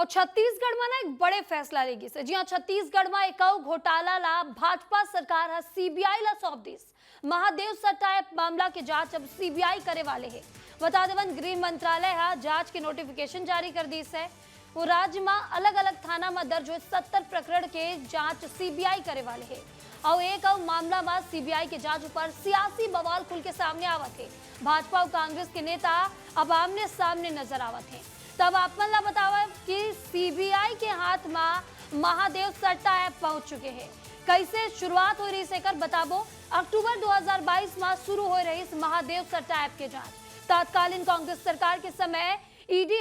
और छत्तीसगढ़ में ना एक बड़े फैसला लेगी से। जी हाँ, छत्तीसगढ़ में एक घोटाला ला भाजपा सरकार है सीबीआई ला सौंप दीस। महादेव सट्टा मामला के जांच अब सीबीआई करे वाले है। बता देवन गृह मंत्रालय है जांच के नोटिफिकेशन जारी कर दी है। वो राज्य में अलग अलग थाना में दर्ज हुए 70 प्रकरण के जांच सीबीआई करे वाले है। और एक मामला में सीबीआई के जांच पर सियासी बवाल खुल के सामने आवत है। भाजपा और कांग्रेस के नेता अब आमने सामने नजर आवत है। तब आप मन ला बतावा कि सीबीआई के हाथ में महादेव सट्टा ऐप पहुंच चुके हैं। कैसे शुरुआत हो रही से बताबो। अक्टूबर 2022 में शुरू हो रही इस महादेव सट्टा ऐप के जांच। तत्कालीन कांग्रेस सरकार के समय ईडी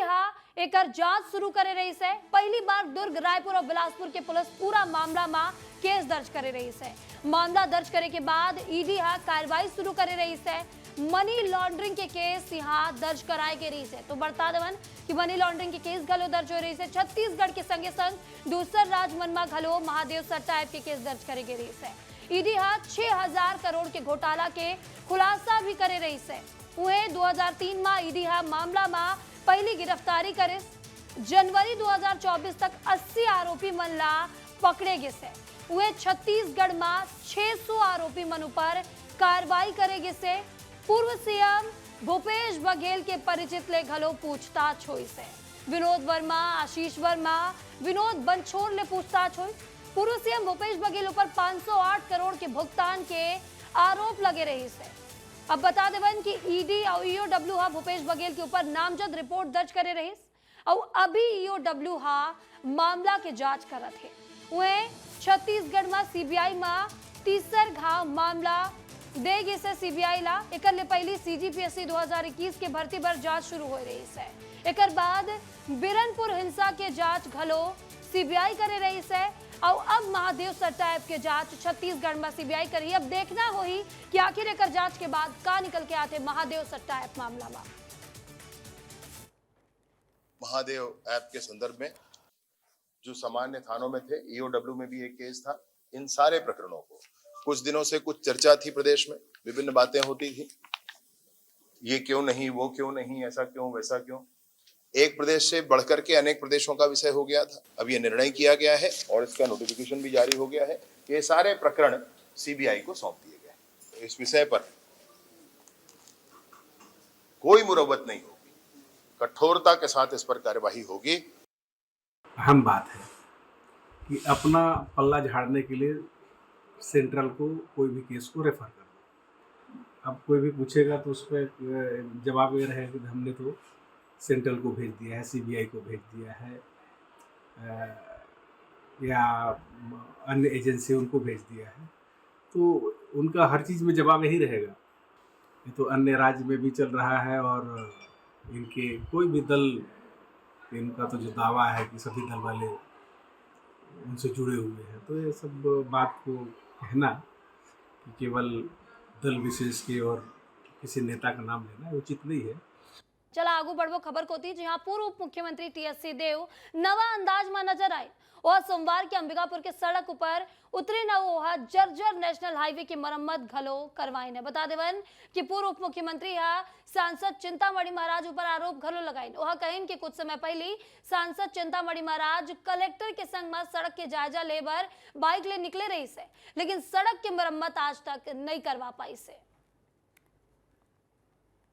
एक जांच शुरू करे रही है। पहली बार दुर्ग, रायपुर और बिलासपुर के पुलिस पूरा मामला में केस दर्ज करे रही है। मामला दर्ज करे के बाद ईडी कार्रवाई शुरू करे रही है। मनी लॉन्ड्रिंग के केस यहाँ दर्ज कराए के रही है। तो बता देवन कि मनी लॉन्ड्रिंग के केस घलो दर्ज हो रही है। छत्तीसगढ़ के संगे संग दूसर राज्य मन में घलो महादेव सट्टा ऐप के केस दर्ज करे के रही है। ईडी 6000 करोड़ के घोटाला के खुलासा भी करे रही है। वह 2003 में ईडी मामला में पहली गिरफ्तारी करे। जनवरी 2024 तक 80 आरोपी मन ला पकड़े गए से। वे छत्तीसगढ़ में 600 आरोपी मन पर कार्रवाई करेगे से। पूर्व सीएम भूपेश बघेल के परिचित ले घलो पूछताछ हुई से। विनोद वर्मा, आशीष वर्मा, विनोद बनछोड़ ले पूछताछ हुई। पूर्व सीएम भूपेश बघेल ऊपर 508 करोड़ के भुगतान के आरोप लगे रही से। अब बता देवन कि ईडी और ईओडब्ल्यू भूपेश बघेल के ऊपर नामजद रिपोर्ट दर्ज करे रही और अभी ईओडब्ल्यू मामला के जांच करत है। वह छत्तीसगढ़ में सीबीआई में तीसर घाव मामला देगी से सीबीआई ला। एक पहली सीजीपीएससी 2021 के भर्ती पर जांच शुरू हो रही है। एक बाद बिरनपुर हिंसा के जांच घलो सीबीआई करे रही है। और अब महादेव सट्टा ऐप के जांच छत्तीसगढ़ में सीबीआई करी। अब देखना होही कि आखिर एक जांच के बाद का निकल के आते महादेव सट्टा ऐप मामला में। महादेव ऐप के संदर्भ में जो सामान्य थानों में थे, ईओडब्ल्यू में भी एक केस था। इन सारे प्रकरणों को कुछ दिनों से कुछ चर्चा थी, प्रदेश में विभिन्न बातें होती थी। ये क्यों नहीं, वो क्यों नहीं, ऐसा क्यों, वैसा क्यों। एक प्रदेश से बढ़कर के अनेक प्रदेशों का विषय हो गया था। अब ये निर्णय किया गया है और इसका नोटिफिकेशन भी जारी हो गया है कि ये सारे प्रकरण सीबीआई को सौंप दिए गए। इस विषय पर कोई मुरव्वत नहीं होगी, कठोरता के साथ इस पर कार्यवाही होगी। अहम बात है कि अपना पल्ला झाड़ने के लिए सेंट्रल को कोई भी केस को रेफर कर दो। अब कोई भी पूछेगा तो उस पर जवाब ये रहेगा कि हमने तो सेंट्रल को भेज दिया है, सीबीआई को भेज दिया है, या अन्य एजेंसी उनको भेज दिया है। तो उनका हर चीज़ में जवाब यही रहेगा। ये तो अन्य राज्य में भी चल रहा है और इनके कोई भी दल, इनका तो जो दावा है कि सभी दल वाले उनसे जुड़े हुए हैं, तो ये सब बात को कहना कि केवल दल विशेष के और किसी नेता का नाम लेना उचित नहीं है। चला आगू बढ़ो खबर को थी, जहां पूर्व उप मुख्यमंत्री टीएस सिंहदेव नवा अंदाज में नजर आए और सोमवार के अंबिकापुर के सड़क ऊपर उतरे न वो जर्जर नेशनल हाईवे की मरम्मत घलो करवाई ने। बता देवन कि पूर्व उप मुख्यमंत्री सांसद चिंतामणि महाराज ऊपर आरोप घलो लगाइन। वह कहिन कि कुछ समय पहले सांसद चिंतामणि महाराज कलेक्टर के संग में सड़क के जायजा लेबर बाइक ले निकले रही से, लेकिन सड़क की मरम्मत आज तक नहीं करवा पाई से।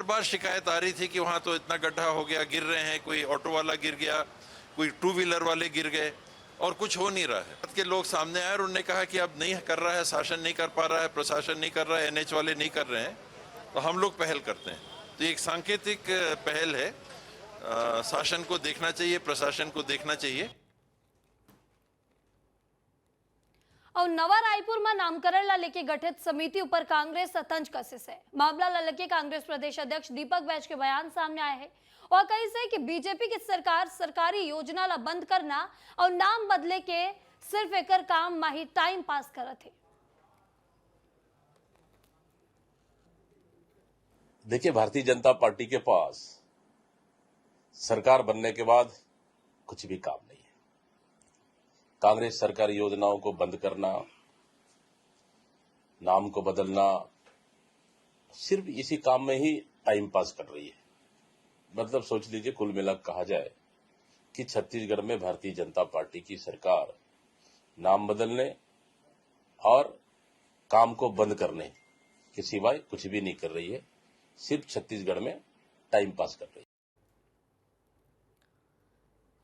बार शिकायत आ रही थी कि वहां तो इतना गड्ढा हो गया, गिर रहे हैं, कोई ऑटो वाला गिर गया, कोई टू व्हीलर वाले गिर गए और कुछ हो नहीं रहा है। के लोग सामने आए और उन्होंने कहा कि अब नहीं कर रहा है, शासन नहीं कर पा रहा है, प्रशासन नहीं कर रहा है, एनएच वाले नहीं कर रहे हैं, तो हम लोग पहल करते हैं। तो एक सांकेतिक पहल है, शासन को देखना चाहिए, प्रशासन को देखना चाहिए। और नवा रायपुर में नामकरण ला लेके गठित समिति ऊपर कांग्रेस तंज कसिस है। मामला ला लेके कांग्रेस प्रदेश अध्यक्ष दीपक बैज के बयान सामने आए हैं और कही से कि बीजेपी की सरकार सरकारी योजना ला बंद करना और नाम बदले के सिर्फ एक काम माही टाइम पास करत है। देखिए, भारतीय जनता पार्टी के पास सरकार बनने के बाद कुछ भी काम नहीं है। कांग्रेस सरकारी योजनाओं को बंद करना, नाम को बदलना, सिर्फ इसी काम में ही टाइम पास कर रही है। मतलब सोच लीजिए, कुल मिलाकर कहा जाए कि छत्तीसगढ़ में भारतीय जनता पार्टी की सरकार नाम बदलने और काम को बंद करने के सिवाय कुछ भी नहीं कर रही है, सिर्फ छत्तीसगढ़ में टाइम पास कर रही है।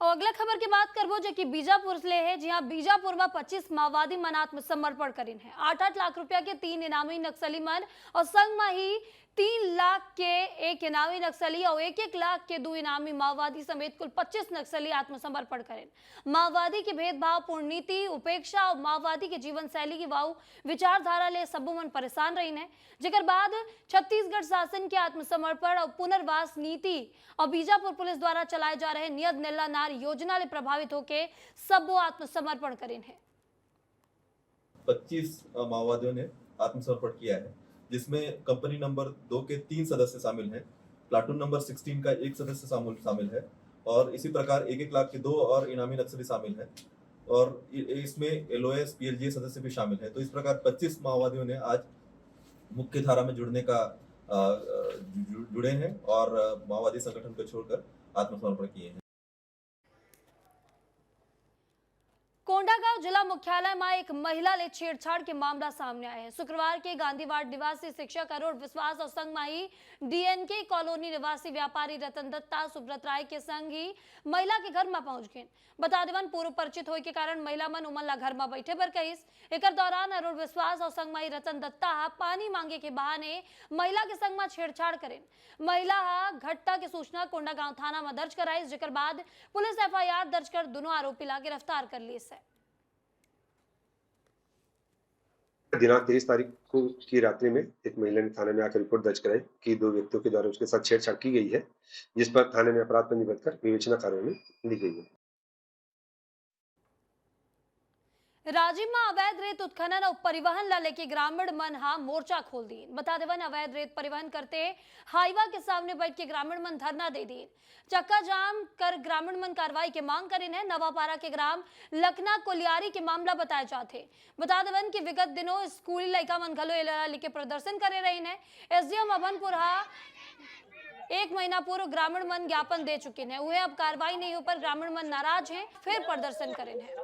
और अगला खबर की बात करबो जो कि बीजापुर से है। जी हाँ, बीजापुर में 25 माओवादी मन आत्मसमर्पण करीन है। 8-8 लाख रुपया के 3 इनामी नक्सली मन और संग में ही 3 लाख के 1 इनामी नक्सली और 1-1 लाख के 2 इनामी माओवादी समेत कुल 25 नक्सली आत्मसमर्पण करें। माओवादी की भेदभाव पूर्ण नीति, उपेक्षा और माओवादी के जीवन शैली की वाऊ विचारधारा ले सबो मन परेशान रही है, जेकर बाद छत्तीसगढ़ शासन के आत्मसमर्पण और पुनर्वास नीति और बीजापुर पुलिस द्वारा चलाए जा रहे नियत नेला नार योजना ले प्रभावित होके सबो आत्मसमर्पण करें है। 25 माओवादियों ने आत्मसमर्पण किया है, जिसमें कंपनी नंबर 2 के 3 सदस्य शामिल हैं, प्लाटून नंबर 16 का 1 सदस्य शामिल है और इसी प्रकार 1-1 लाख के 2 और इनामी नक्सली शामिल हैं और इसमें एलओएस पीएलजीए सदस्य भी शामिल है। तो इस प्रकार 25 माओवादियों ने आज मुख्य धारा में जुड़े हैं और माओवादी संगठन को छोड़कर आत्मसमर्पण किए हैं। कोंडागांव जिला मुख्यालय में एक महिला ले छेड़छाड़ के मामला सामने आया है। शुक्रवार के गांधीवाड़ निवासी शिक्षक अरुण विश्वास और संग माही डीएनके कॉलोनी निवासी व्यापारी रतन दत्ता सुब्रत राय के संग ही महिला के घर में पहुंच गए। बता देवन पूर्व परिचित होए के कारण महिला मन उमन ला घर में बैठे बर कहिस। एकर दौरान अरुण विश्वास और संग माही रतन दत्ता पानी मांगे के बहाने महिला के संग में छेड़छाड़ करें। महिला घटना की सूचना कोंडागांव थाना में दर्ज कराई, जेकर बाद पुलिस एफआईआर दर्ज कर दोनों आरोपी ला गिरफ्तार कर ली है। दिनांक 23 तारीख को की रात्रि में एक महिला ने थाने में आकर रिपोर्ट दर्ज कराई कि 2 व्यक्तियों के द्वारा उसके साथ छेड़छाड़ की गई है, जिस पर थाने में अपराध पंजीबद्ध कर विवेचना कार्रवाई ली गई है। राजिम में अवैध रेत उत्खनन और परिवहन ला लेके ग्रामीण मन मोर्चा खोल दी। बता देवन अवैध रेत परिवहन करते हाईवा के सामने बैठ के ग्रामीण मन धरना दे दी। चक्का जाम कर ग्रामीण मन कार्रवाई के मांग करें है। नवापारा के ग्राम लखना कोलियारी के मामला बताए जाते। बता देवन कि विगत दिनों स्कूली लड़का मन घलो एला लेके प्रदर्शन करे रही है। एसडीएम अभनपुर 1 महीना पूर्व ग्रामीण मन ज्ञापन दे चुके हैं। वह अब कार्रवाई नहीं हो पर ग्रामीण मन नाराज हैं, फिर प्रदर्शन करें है।